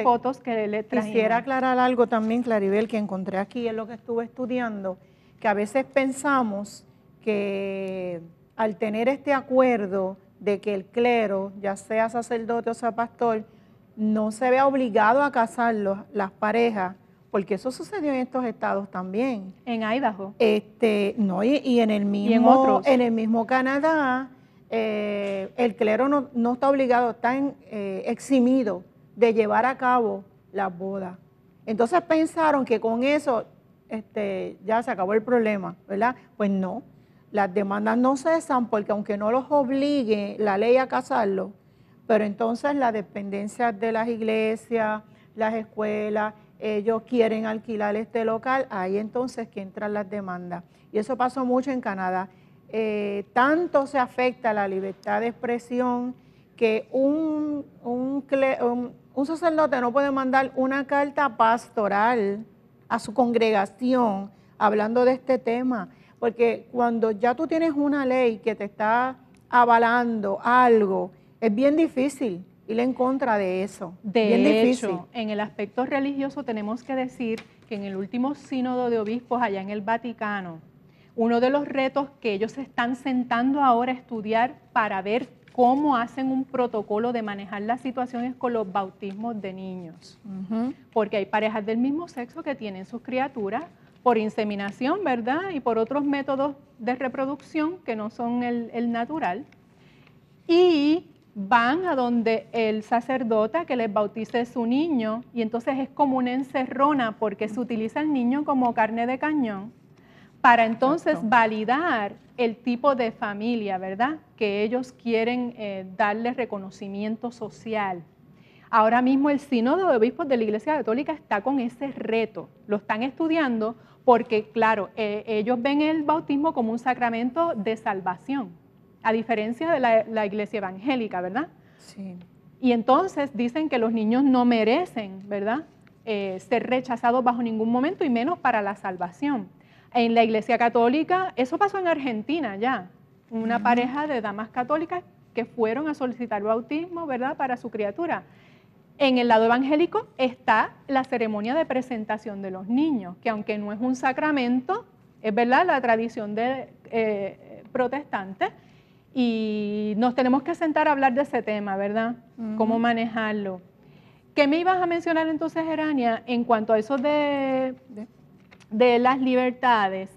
fotos que le trajimos. Quisiera aclarar algo también, Claribel, que encontré aquí en lo que estuve estudiando, que a veces pensamos que al tener este acuerdo de que el clero, ya sea sacerdote o sea pastor, no se vea obligado a casarlos las parejas, porque eso sucedió en estos estados también. En Idaho. No, y en el mismo, Y en otros. En el mismo Canadá, el clero no está obligado, está eximido de llevar a cabo las bodas. Entonces pensaron que con eso ya se acabó el problema, ¿verdad? Pues no, las demandas no cesan porque aunque no los obligue la ley a casarlos, pero entonces las dependencias de las iglesias, las escuelas, ellos quieren alquilar este local, ahí entonces que entran las demandas. Y eso pasó mucho en Canadá. Tanto se afecta la libertad de expresión que un sacerdote no puede mandar una carta pastoral a su congregación hablando de este tema, porque cuando ya tú tienes una ley que te está avalando algo, es bien difícil ir en contra de eso. De hecho, en el aspecto religioso tenemos que decir que en el último sínodo de obispos allá en el Vaticano, uno de los retos que ellos se están sentando ahora a estudiar para ver cómo hacen un protocolo de manejar las situaciones con los bautismos de niños. Porque hay parejas del mismo sexo que tienen sus criaturas por inseminación, ¿verdad? Y por otros métodos de reproducción que no son el natural. Y van a donde el sacerdote a que les bautice su niño, y entonces es como una encerrona porque se utiliza el niño como carne de cañón para entonces validar el tipo de familia, ¿verdad? Que ellos quieren darle reconocimiento social. Ahora mismo el Sínodo de Obispos de la Iglesia Católica está con ese reto, lo están estudiando porque, claro, ellos ven el bautismo como un sacramento de salvación, a diferencia de la iglesia evangélica, ¿verdad? Sí. Y entonces dicen que los niños no merecen, ¿verdad?, ser rechazados bajo ningún momento y menos para la salvación. En la iglesia católica, eso pasó en Argentina ya, una pareja de damas católicas que fueron a solicitar bautismo, ¿verdad?, para su criatura. En el lado evangélico está la ceremonia de presentación de los niños, que aunque no es un sacramento, es verdad la tradición protestante, y nos tenemos que sentar a hablar de ese tema, ¿verdad? Cómo manejarlo. ¿Qué me ibas a mencionar entonces, Gerania, en cuanto a eso de las libertades?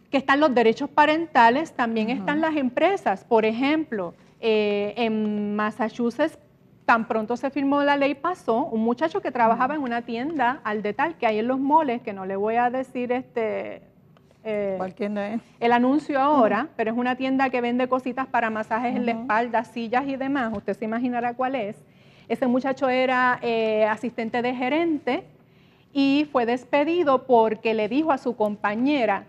Que están los derechos parentales, también están las empresas. Por ejemplo, en Massachusetts, tan pronto se firmó la ley, pasó un muchacho que trabajaba en una tienda al detalle que hay en los moles, que no le voy a decir ¿Cuál tienda es? el anuncio ahora, pero es una tienda que vende cositas para masajes en la espalda, sillas y demás, usted se imaginará cuál es. Ese muchacho era asistente de gerente y fue despedido porque le dijo a su compañera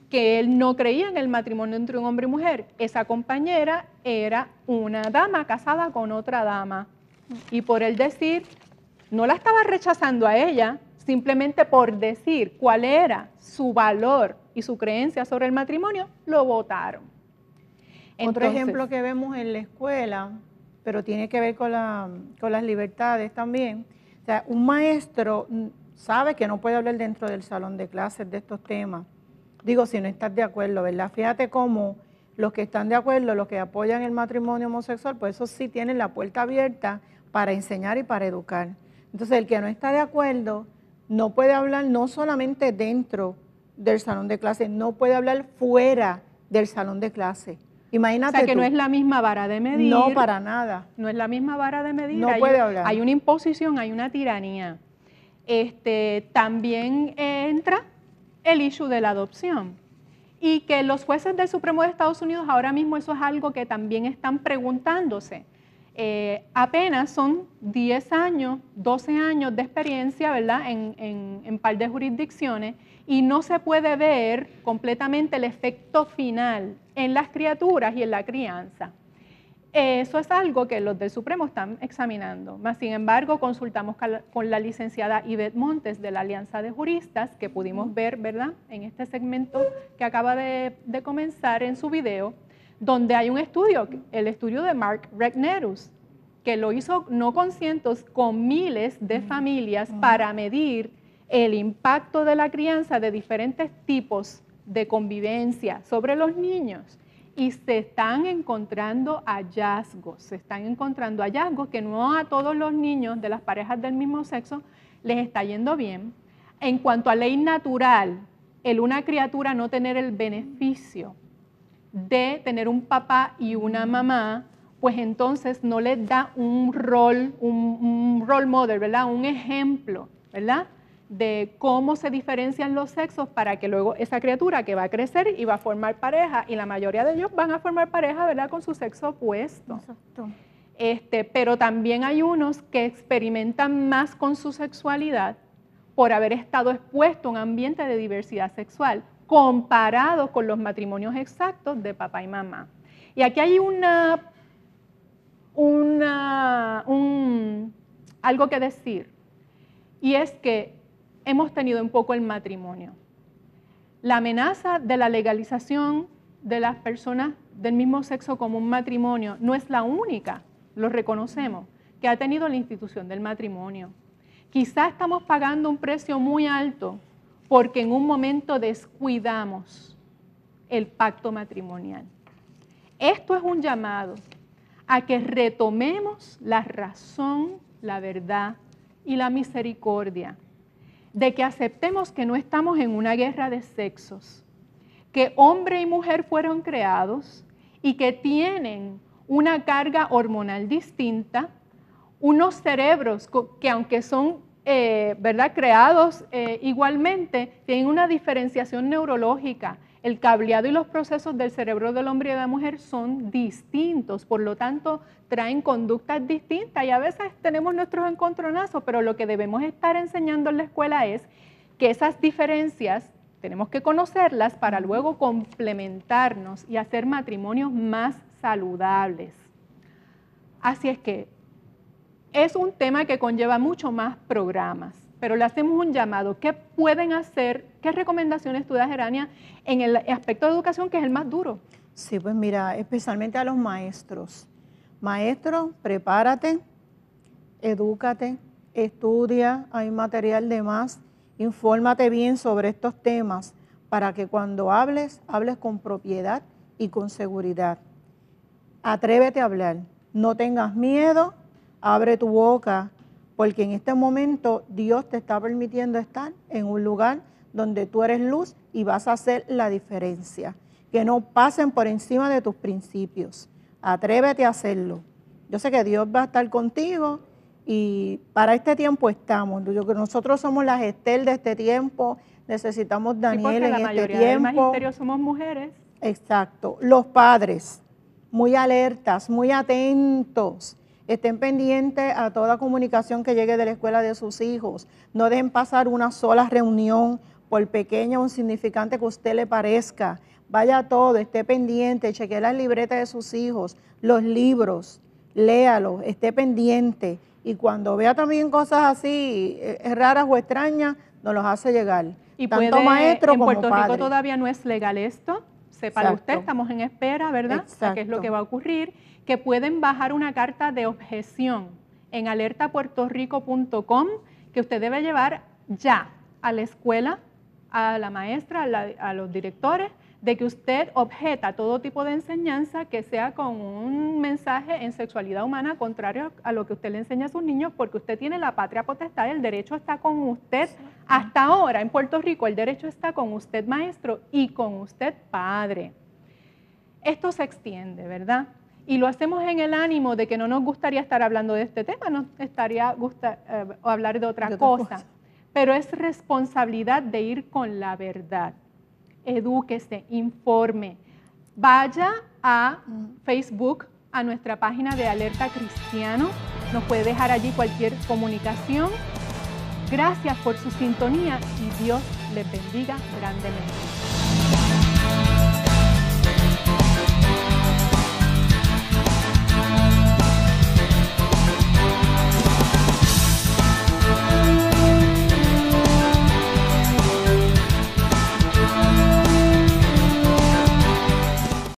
que él no creía en el matrimonio entre un hombre y mujer. Esa compañera era una dama casada con otra dama. Y por él decir, no la estaba rechazando a ella, simplemente por decir cuál era su valor y su creencia sobre el matrimonio, lo votaron. Otro ejemplo que vemos en la escuela, pero tiene que ver con las libertades también. O sea, un maestro sabe que no puede hablar dentro del salón de clases de estos temas. Digo, si no estás de acuerdo, ¿verdad? Fíjate cómo los que están de acuerdo, los que apoyan el matrimonio homosexual, pues eso sí tienen la puerta abierta para enseñar y para educar. Entonces, el que no está de acuerdo no puede hablar no solamente dentro del salón de clase, no puede hablar fuera del salón de clase. Imagínate. O sea, que tú. no es la misma vara de medir. No, para nada. No es la misma vara de medir. No puede hablar. Hay una imposición, hay una tiranía. También entra el issue de la adopción. Y que los jueces del Supremo de Estados Unidos ahora mismo eso es algo que también están preguntándose. Apenas son 10 años, 12 años de experiencia, ¿verdad?, en par de jurisdicciones, y no se puede ver completamente el efecto final en las criaturas y en la crianza. Eso es algo que los del Supremo están examinando. Más sin embargo, consultamos con la licenciada Ivette Montes de la Alianza de Juristas, que pudimos ver, ¿verdad?, en este segmento que acaba de comenzar en su video, donde hay un estudio, el estudio de Mark Regnerus, que lo hizo no con cientos, con miles de familias para medir el impacto de la crianza de diferentes tipos de convivencia sobre los niños. y se están encontrando hallazgos. Se están encontrando hallazgos que no a todos los niños de las parejas del mismo sexo les está yendo bien. En cuanto a ley natural, una criatura no tener el beneficio de tener un papá y una mamá, pues entonces no les da un role model, ¿verdad? Un ejemplo, ¿verdad? De cómo se diferencian los sexos para que luego esa criatura que va a crecer y va a formar pareja, y la mayoría de ellos van a formar pareja, ¿verdad?, con su sexo opuesto. Exacto. Pero también hay unos que experimentan más con su sexualidad por haber estado expuesto a un ambiente de diversidad sexual, comparado con los matrimonios exactos de papá y mamá. Y aquí hay algo que decir, y es que hemos tenido un poco el matrimonio. La amenaza de la legalización de las personas del mismo sexo como un matrimonio no es la única, lo reconocemos, que ha tenido la institución del matrimonio. Quizá estamos pagando un precio muy alto porque en un momento descuidamos el pacto matrimonial. Esto es un llamado a que retomemos la razón, la verdad y la misericordia, de que aceptemos que no estamos en una guerra de sexos, que hombre y mujer fueron creados y que tienen una carga hormonal distinta, unos cerebros que aunque son ¿verdad?, creados igualmente, tienen una diferenciación neurológica. El cableado y los procesos del cerebro del hombre y de la mujer son distintos, por lo tanto traen conductas distintas y a veces tenemos nuestros encontronazos, pero lo que debemos estar enseñando en la escuela es que esas diferencias tenemos que conocerlas para luego complementarnos y hacer matrimonios más saludables. Así es que es un tema que conlleva mucho más programas, pero le hacemos un llamado. ¿Qué pueden hacer? ¿Qué recomendaciones tú das, Gerania, en el aspecto de educación, que es el más duro? Sí, pues mira, especialmente a los maestros. Maestro, prepárate, edúcate, estudia, hay material de más, infórmate bien sobre estos temas para que cuando hables, hables con propiedad y con seguridad. Atrévete a hablar, no tengas miedo, abre tu boca, porque en este momento Dios te está permitiendo estar en un lugar donde tú eres luz y vas a hacer la diferencia. Que no pasen por encima de tus principios. Atrévete a hacerlo. Yo sé que Dios va a estar contigo y para este tiempo estamos. Nosotros somos las Estel de este tiempo, necesitamos Daniel en este tiempo. La mayoría del magisterio somos mujeres. Exacto. Los padres, muy alertas, muy atentos. Estén pendientes a toda comunicación que llegue de la escuela de sus hijos. No dejen pasar una sola reunión, por pequeña o insignificante que a usted le parezca. Vaya a todo, esté pendiente, chequee las libretas de sus hijos, los libros, léalos, esté pendiente. Y cuando vea también cosas así raras o extrañas, nos los hace llegar. Y tanto maestro como Puerto padre. Rico todavía no es legal esto. Sepa usted, estamos en espera, ¿verdad? A qué es lo que va a ocurrir. Que pueden bajar una carta de objeción en alertapuertorico.com que usted debe llevar ya a la escuela, a la maestra, a los directores, de que usted objeta todo tipo de enseñanza que sea con un mensaje en sexualidad humana contrario a lo que usted le enseña a sus niños, porque usted tiene la patria potestad, el derecho está con usted. Hasta ahora en Puerto Rico el derecho está con usted maestro y con usted padre. Esto se extiende, ¿verdad? Y lo hacemos en el ánimo de que no nos gustaría estar hablando de este tema, nos gustaría hablar de otra cosa. Pero es responsabilidad de ir con la verdad. Edúquese, informe. Vaya a Facebook, a nuestra página de Alerta Cristiano. Nos puede dejar allí cualquier comunicación. Gracias por su sintonía y Dios les bendiga grandemente.